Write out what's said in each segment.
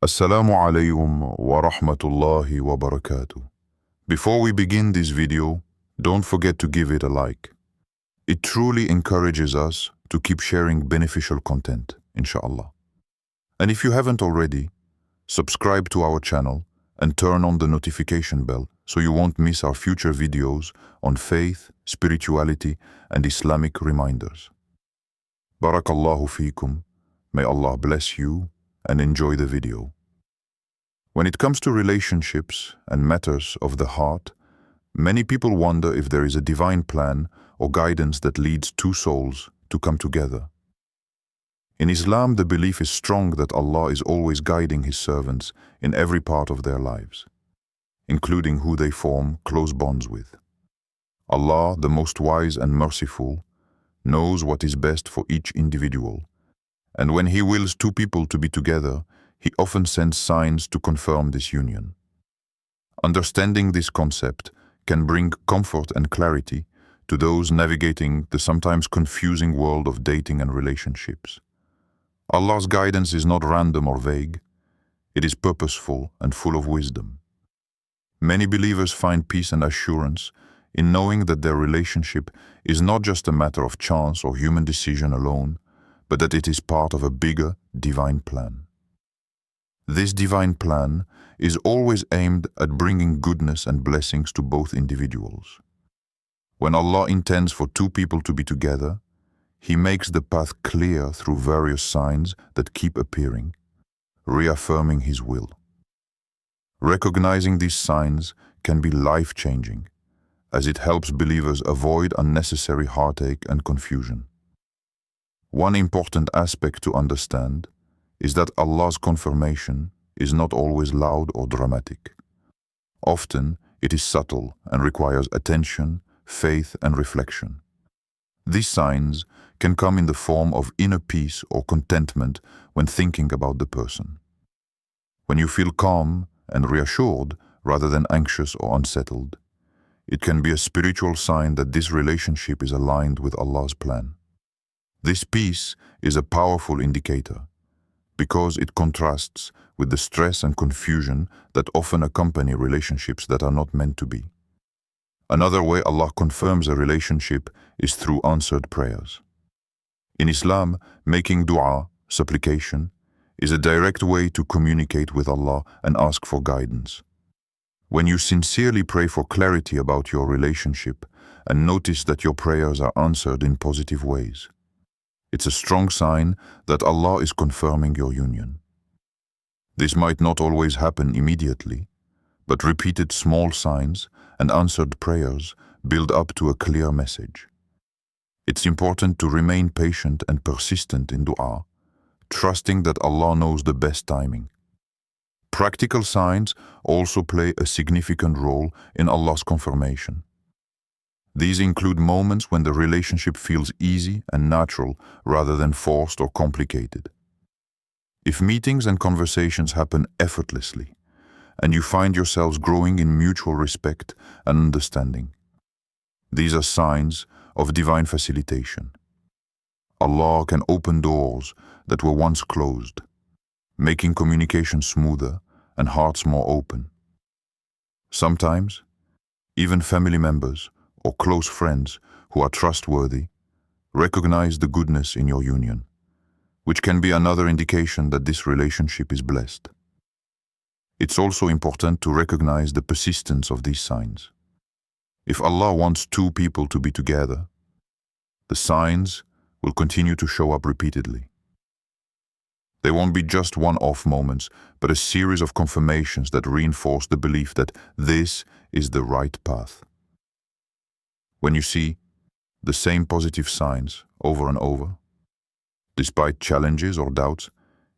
Assalamu alaikum wa rahmatullahi wa barakatuh. Before we begin this video, don't forget to give it a like. It truly encourages us to keep sharing beneficial content, inshallah. And if you haven't already, subscribe to our channel and turn on the notification bell so you won't miss our future videos on faith, spirituality, and Islamic reminders. Barakallahu feekum. May Allah bless you and enjoy the video. When it comes to relationships and matters of the heart, many people wonder if there is a divine plan or guidance that leads two souls to come together. In Islam, the belief is strong that Allah is always guiding His servants in every part of their lives, including who they form close bonds with. Allah, the most wise and merciful, knows what is best for each individual, and when He wills two people to be together, He often sends signs to confirm this union. Understanding this concept can bring comfort and clarity to those navigating the sometimes confusing world of dating and relationships. Allah's guidance is not random or vague. It is purposeful and full of wisdom. Many believers find peace and assurance in knowing that their relationship is not just a matter of chance or human decision alone, but that it is part of a bigger divine plan. This divine plan is always aimed at bringing goodness and blessings to both individuals. When Allah intends for two people to be together, He makes the path clear through various signs that keep appearing, reaffirming His will. Recognizing these signs can be life-changing, as it helps believers avoid unnecessary heartache and confusion. One important aspect to understand is that Allah's confirmation is not always loud or dramatic. Often, it is subtle and requires attention, faith, and reflection. These signs can come in the form of inner peace or contentment when thinking about the person. When you feel calm and reassured rather than anxious or unsettled, it can be a spiritual sign that this relationship is aligned with Allah's plan. This peace is a powerful indicator because it contrasts with the stress and confusion that often accompany relationships that are not meant to be. Another way Allah confirms a relationship is through answered prayers. In Islam, making dua, supplication, is a direct way to communicate with Allah and ask for guidance. When you sincerely pray for clarity about your relationship and notice that your prayers are answered in positive ways, it's a strong sign that Allah is confirming your union. This might not always happen immediately, but repeated small signs and answered prayers build up to a clear message. It's important to remain patient and persistent in dua, trusting that Allah knows the best timing. Practical signs also play a significant role in Allah's confirmation. These include moments when the relationship feels easy and natural rather than forced or complicated. If meetings and conversations happen effortlessly, and you find yourselves growing in mutual respect and understanding, these are signs of divine facilitation. Allah can open doors that were once closed, making communication smoother and hearts more open. Sometimes, even family members or close friends who are trustworthy recognize the goodness in your union, which can be another indication that this relationship is blessed. It's also important to recognize the persistence of these signs. If Allah wants two people to be together, the signs will continue to show up repeatedly. They won't be just one-off moments, but a series of confirmations that reinforce the belief that this is the right path. When you see the same positive signs over and over, despite challenges or doubts,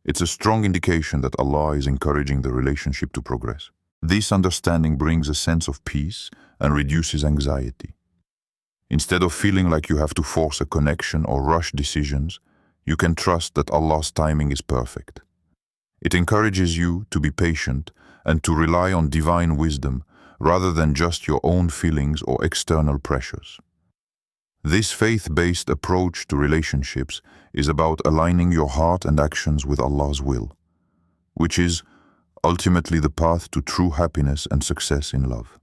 it's a strong indication that Allah is encouraging the relationship to progress. This understanding brings a sense of peace and reduces anxiety. Instead of feeling like you have to force a connection or rush decisions, you can trust that Allah's timing is perfect. It encourages you to be patient and to rely on divine wisdom rather than just your own feelings or external pressures. This faith-based approach to relationships is about aligning your heart and actions with Allah's will, which is ultimately the path to true happiness and success in love.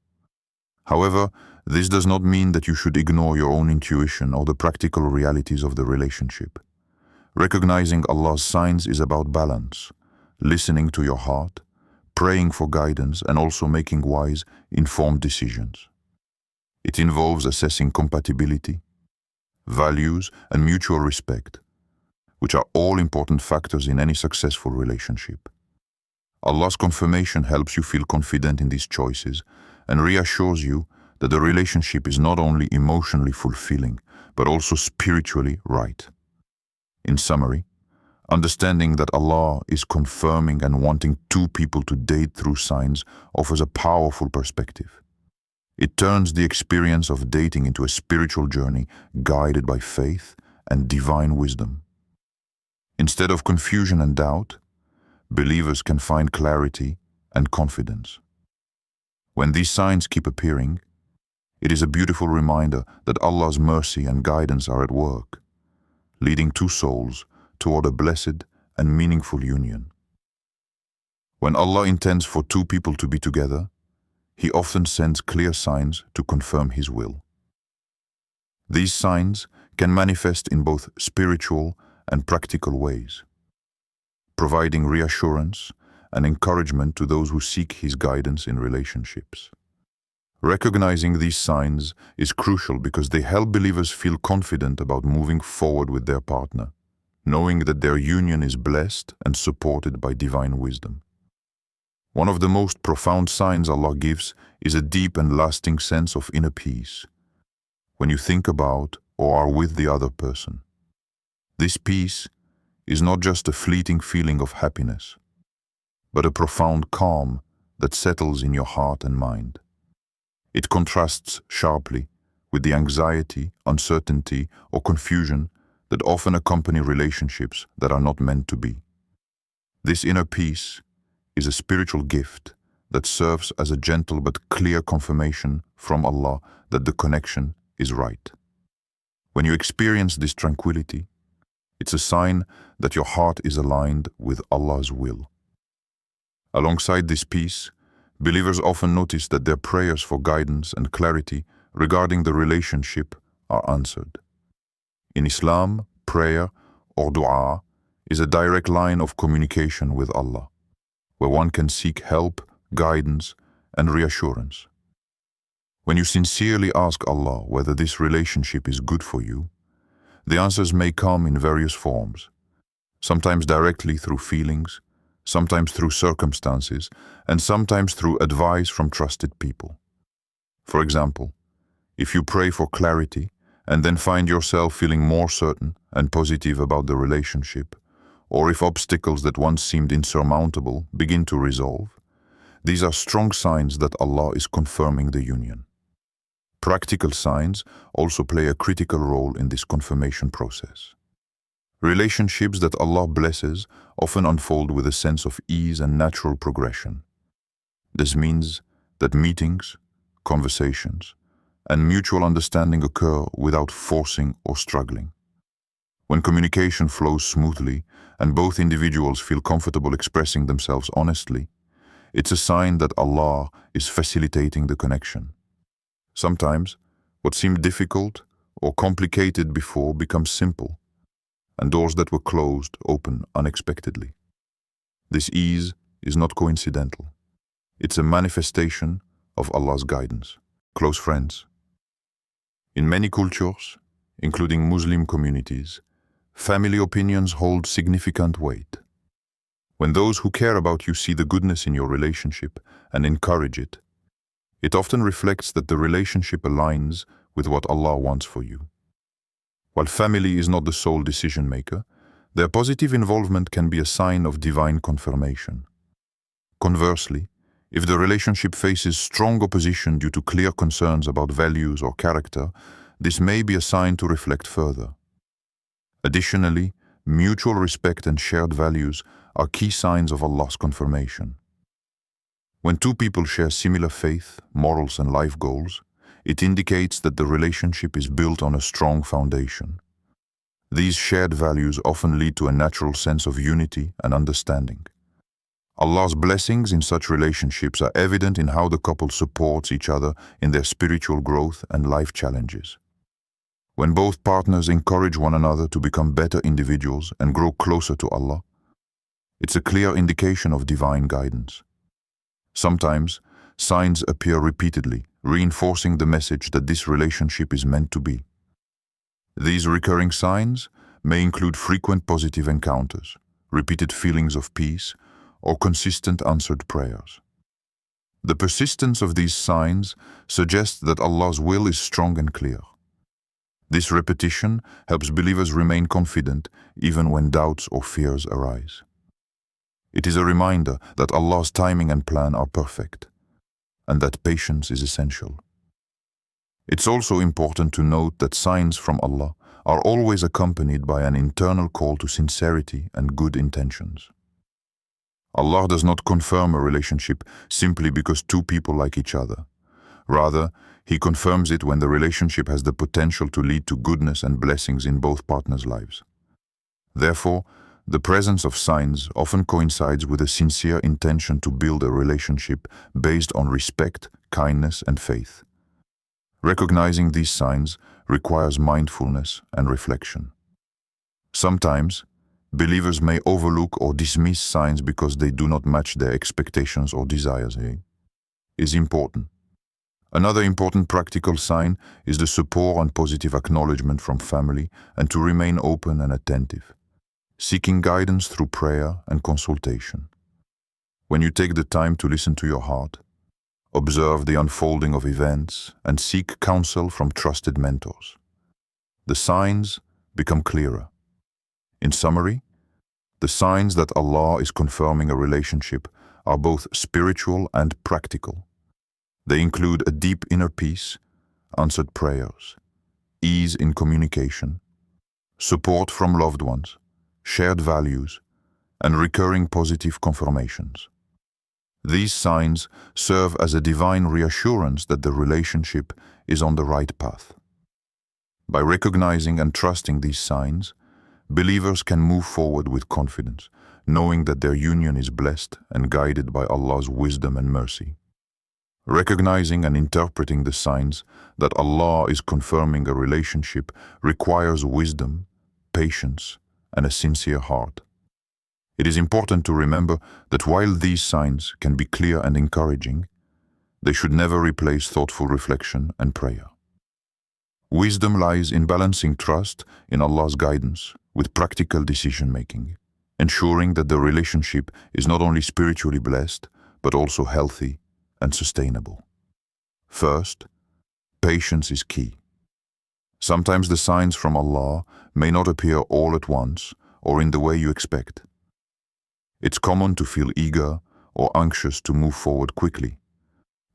However, this does not mean that you should ignore your own intuition or the practical realities of the relationship. Recognizing Allah's signs is about balance, listening to your heart, praying for guidance, and also making wise, informed decisions. It involves assessing compatibility, values, and mutual respect, which are all important factors in any successful relationship. Allah's confirmation helps you feel confident in these choices and reassures you that the relationship is not only emotionally fulfilling, but also spiritually right. In summary, understanding that Allah is confirming and wanting two people to date through signs offers a powerful perspective. It turns the experience of dating into a spiritual journey guided by faith and divine wisdom. Instead of confusion and doubt, believers can find clarity and confidence. When these signs keep appearing, it is a beautiful reminder that Allah's mercy and guidance are at work, leading two souls toward a blessed and meaningful union. When Allah intends for two people to be together, He often sends clear signs to confirm His will. These signs can manifest in both spiritual and practical ways, providing reassurance and encouragement to those who seek His guidance in relationships. Recognizing these signs is crucial because they help believers feel confident about moving forward with their partner, knowing that their union is blessed and supported by divine wisdom. One of the most profound signs Allah gives is a deep and lasting sense of inner peace when you think about or are with the other person. This peace is not just a fleeting feeling of happiness, but a profound calm that settles in your heart and mind. It contrasts sharply with the anxiety, uncertainty, or confusion that often accompany relationships that are not meant to be. This inner peace is a spiritual gift that serves as a gentle but clear confirmation from Allah that the connection is right. When you experience this tranquility, it's a sign that your heart is aligned with Allah's will. Alongside this peace, believers often notice that their prayers for guidance and clarity regarding the relationship are answered. In Islam, prayer, or dua, is a direct line of communication with Allah, where one can seek help, guidance, and reassurance. When you sincerely ask Allah whether this relationship is good for you, the answers may come in various forms, sometimes directly through feelings, sometimes through circumstances, and sometimes through advice from trusted people. For example, if you pray for clarity and then find yourself feeling more certain and positive about the relationship, or if obstacles that once seemed insurmountable begin to resolve, these are strong signs that Allah is confirming the union. Practical signs also play a critical role in this confirmation process. Relationships that Allah blesses often unfold with a sense of ease and natural progression. This means that meetings, conversations, and mutual understanding occur without forcing or struggling. When communication flows smoothly and both individuals feel comfortable expressing themselves honestly, it's a sign that Allah is facilitating the connection. Sometimes, what seemed difficult or complicated before becomes simple, and doors that were closed open unexpectedly. This ease is not coincidental. It's a manifestation of Allah's guidance. Close friends. In many cultures, including Muslim communities, family opinions hold significant weight. When those who care about you see the goodness in your relationship and encourage it, it often reflects that the relationship aligns with what Allah wants for you. While family is not the sole decision maker, their positive involvement can be a sign of divine confirmation. Conversely, if the relationship faces strong opposition due to clear concerns about values or character, this may be a sign to reflect further. Additionally, mutual respect and shared values are key signs of Allah's confirmation. When two people share similar faith, morals, and life goals, it indicates that the relationship is built on a strong foundation. These shared values often lead to a natural sense of unity and understanding. Allah's blessings in such relationships are evident in how the couple supports each other in their spiritual growth and life challenges. When both partners encourage one another to become better individuals and grow closer to Allah, it's a clear indication of divine guidance. Sometimes, signs appear repeatedly, reinforcing the message that this relationship is meant to be. These recurring signs may include frequent positive encounters, repeated feelings of peace, or consistent answered prayers. The persistence of these signs suggests that Allah's will is strong and clear. This repetition helps believers remain confident even when doubts or fears arise. It is a reminder that Allah's timing and plan are perfect, and that patience is essential. It's also important to note that signs from Allah are always accompanied by an internal call to sincerity and good intentions. Allah does not confirm a relationship simply because two people like each other. Rather, He confirms it when the relationship has the potential to lead to goodness and blessings in both partners' lives. Therefore, the presence of signs often coincides with a sincere intention to build a relationship based on respect, kindness, and faith. Recognizing these signs requires mindfulness and reflection. Sometimes, believers may overlook or dismiss signs because they do not match their expectations or desires. Is important. Another important practical sign is the support and positive acknowledgement from family and to remain open and attentive, seeking guidance through prayer and consultation. When you take the time to listen to your heart, observe the unfolding of events, and seek counsel from trusted mentors, the signs become clearer. In summary, the signs that Allah is confirming a relationship are both spiritual and practical. They include a deep inner peace, answered prayers, ease in communication, support from loved ones, shared values, and recurring positive confirmations. These signs serve as a divine reassurance that the relationship is on the right path. By recognizing and trusting these signs, believers can move forward with confidence, knowing that their union is blessed and guided by Allah's wisdom and mercy. Recognizing and interpreting the signs that Allah is confirming a relationship requires wisdom, patience, and a sincere heart. It is important to remember that while these signs can be clear and encouraging, they should never replace thoughtful reflection and prayer. Wisdom lies in balancing trust in Allah's guidance with practical decision-making, ensuring that the relationship is not only spiritually blessed, but also healthy and sustainable. First, patience is key. Sometimes the signs from Allah may not appear all at once or in the way you expect. It's common to feel eager or anxious to move forward quickly,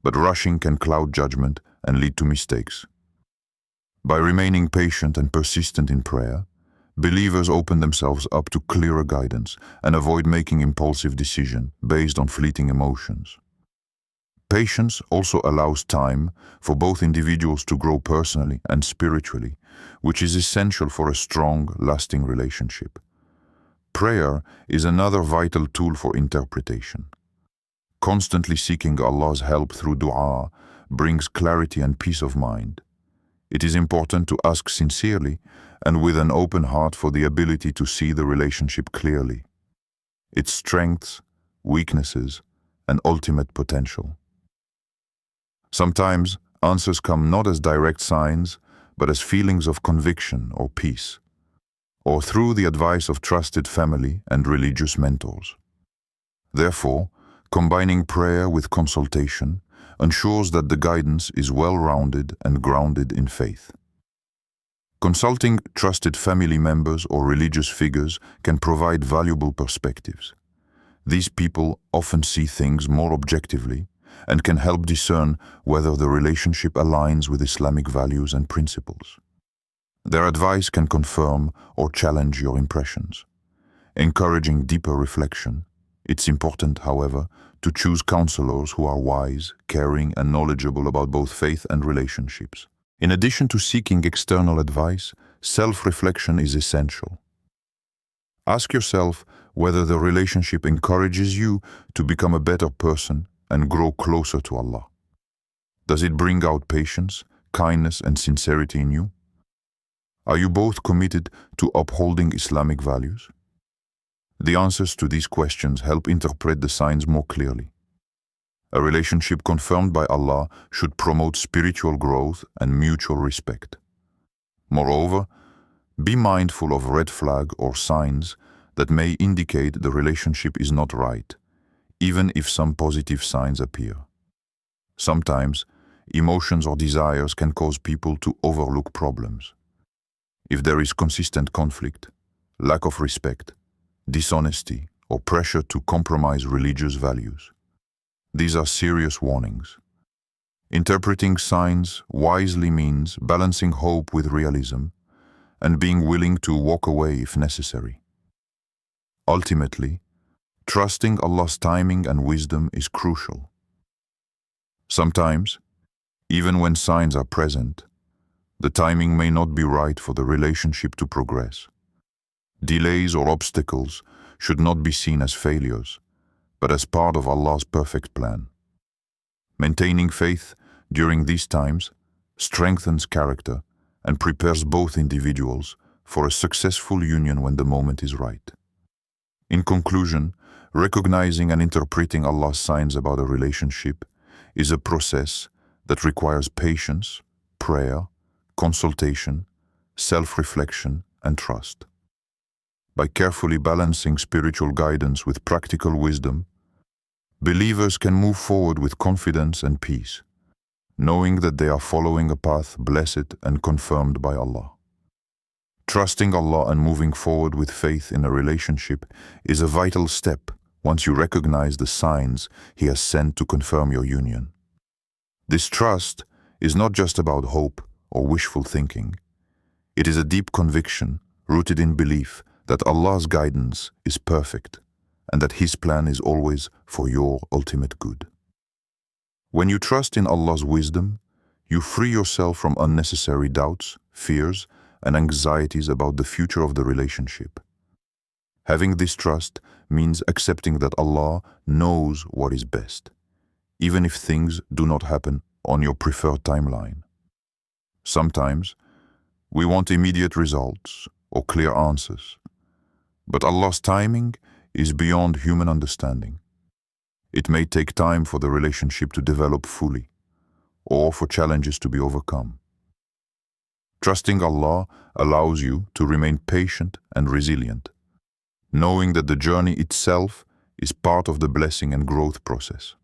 but rushing can cloud judgment and lead to mistakes. By remaining patient and persistent in prayer, believers open themselves up to clearer guidance and avoid making impulsive decisions based on fleeting emotions. Patience also allows time for both individuals to grow personally and spiritually, which is essential for a strong, lasting relationship. Prayer is another vital tool for interpretation. Constantly seeking Allah's help through dua brings clarity and peace of mind. It is important to ask sincerely and with an open heart for the ability to see the relationship clearly, its strengths, weaknesses, and ultimate potential. Sometimes answers come not as direct signs, but as feelings of conviction or peace, or through the advice of trusted family and religious mentors. Therefore, combining prayer with consultation ensures that the guidance is well-rounded and grounded in faith. Consulting trusted family members or religious figures can provide valuable perspectives. These people often see things more objectively and can help discern whether the relationship aligns with Islamic values and principles. Their advice can confirm or challenge your impressions, encouraging deeper reflection. It's important, however, to choose counselors who are wise, caring, and knowledgeable about both faith and relationships. In addition to seeking external advice, self-reflection is essential. Ask yourself whether the relationship encourages you to become a better person and grow closer to Allah. Does it bring out patience, kindness, and sincerity in you? Are you both committed to upholding Islamic values? The answers to these questions help interpret the signs more clearly. A relationship confirmed by Allah should promote spiritual growth and mutual respect. Moreover, be mindful of red flags or signs that may indicate the relationship is not right, even if some positive signs appear. Sometimes, emotions or desires can cause people to overlook problems. If there is consistent conflict, lack of respect, dishonesty, or pressure to compromise religious values, these are serious warnings. Interpreting signs wisely means balancing hope with realism and being willing to walk away if necessary. Ultimately, trusting Allah's timing and wisdom is crucial. Sometimes, even when signs are present, the timing may not be right for the relationship to progress. Delays or obstacles should not be seen as failures, but as part of Allah's perfect plan. Maintaining faith during these times strengthens character and prepares both individuals for a successful union when the moment is right. In conclusion, recognizing and interpreting Allah's signs about a relationship is a process that requires patience, prayer, consultation, self-reflection, and trust. By carefully balancing spiritual guidance with practical wisdom, believers can move forward with confidence and peace, knowing that they are following a path blessed and confirmed by Allah. Trusting Allah and moving forward with faith in a relationship is a vital step once you recognize the signs He has sent to confirm your union. This trust is not just about hope or wishful thinking. It is a deep conviction rooted in belief that Allah's guidance is perfect and that His plan is always for your ultimate good. When you trust in Allah's wisdom, you free yourself from unnecessary doubts, fears, and anxieties about the future of the relationship. Having this trust means accepting that Allah knows what is best, even if things do not happen on your preferred timeline. Sometimes, we want immediate results or clear answers, but Allah's timing is beyond human understanding. It may take time for the relationship to develop fully, or for challenges to be overcome. Trusting Allah allows you to remain patient and resilient, knowing that the journey itself is part of the blessing and growth process.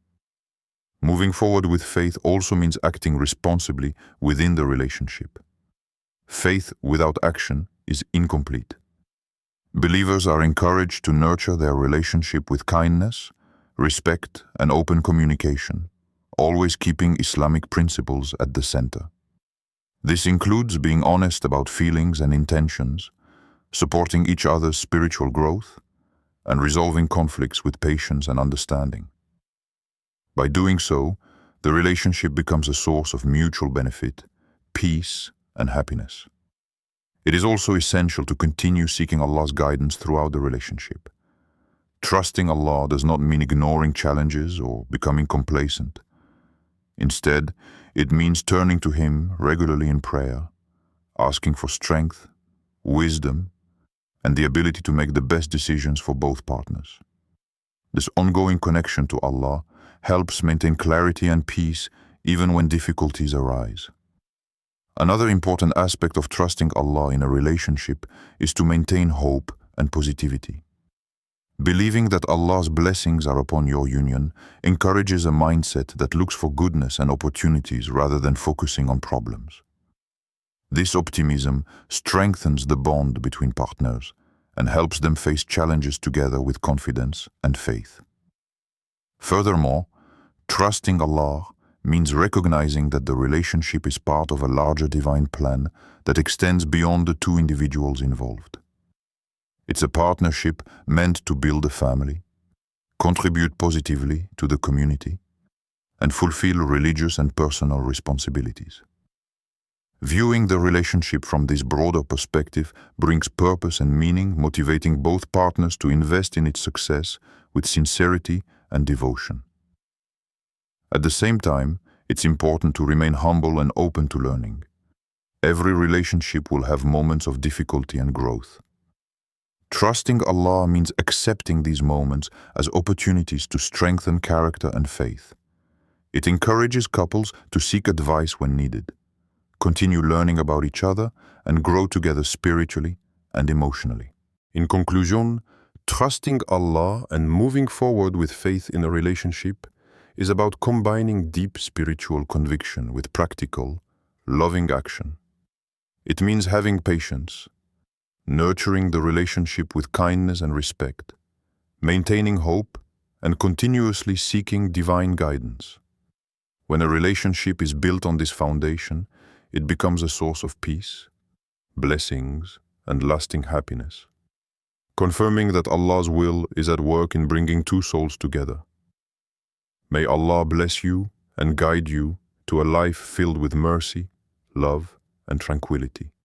Moving forward with faith also means acting responsibly within the relationship. Faith without action is incomplete. Believers are encouraged to nurture their relationship with kindness, respect, and open communication, always keeping Islamic principles at the center. This includes being honest about feelings and intentions, supporting each other's spiritual growth, and resolving conflicts with patience and understanding. By doing so, the relationship becomes a source of mutual benefit, peace, and happiness. It is also essential to continue seeking Allah's guidance throughout the relationship. Trusting Allah does not mean ignoring challenges or becoming complacent. Instead, it means turning to Him regularly in prayer, asking for strength, wisdom, and the ability to make the best decisions for both partners. This ongoing connection to Allah helps maintain clarity and peace even when difficulties arise. Another important aspect of trusting Allah in a relationship is to maintain hope and positivity. Believing that Allah's blessings are upon your union encourages a mindset that looks for goodness and opportunities rather than focusing on problems. This optimism strengthens the bond between partners and helps them face challenges together with confidence and faith. Furthermore, trusting Allah means recognizing that the relationship is part of a larger divine plan that extends beyond the two individuals involved. It's a partnership meant to build a family, contribute positively to the community, and fulfill religious and personal responsibilities. Viewing the relationship from this broader perspective brings purpose and meaning, motivating both partners to invest in its success with sincerity and devotion. At the same time, it's important to remain humble and open to learning. Every relationship will have moments of difficulty and growth. Trusting Allah means accepting these moments as opportunities to strengthen character and faith. It encourages couples to seek advice when needed, continue learning about each other, and grow together spiritually and emotionally. In conclusion, trusting Allah and moving forward with faith in a relationship is about combining deep spiritual conviction with practical, loving action. It means having patience, nurturing the relationship with kindness and respect, maintaining hope, and continuously seeking divine guidance. When a relationship is built on this foundation, it becomes a source of peace, blessings, and lasting happiness, confirming that Allah's will is at work in bringing two souls together. May Allah bless you and guide you to a life filled with mercy, love, and tranquility.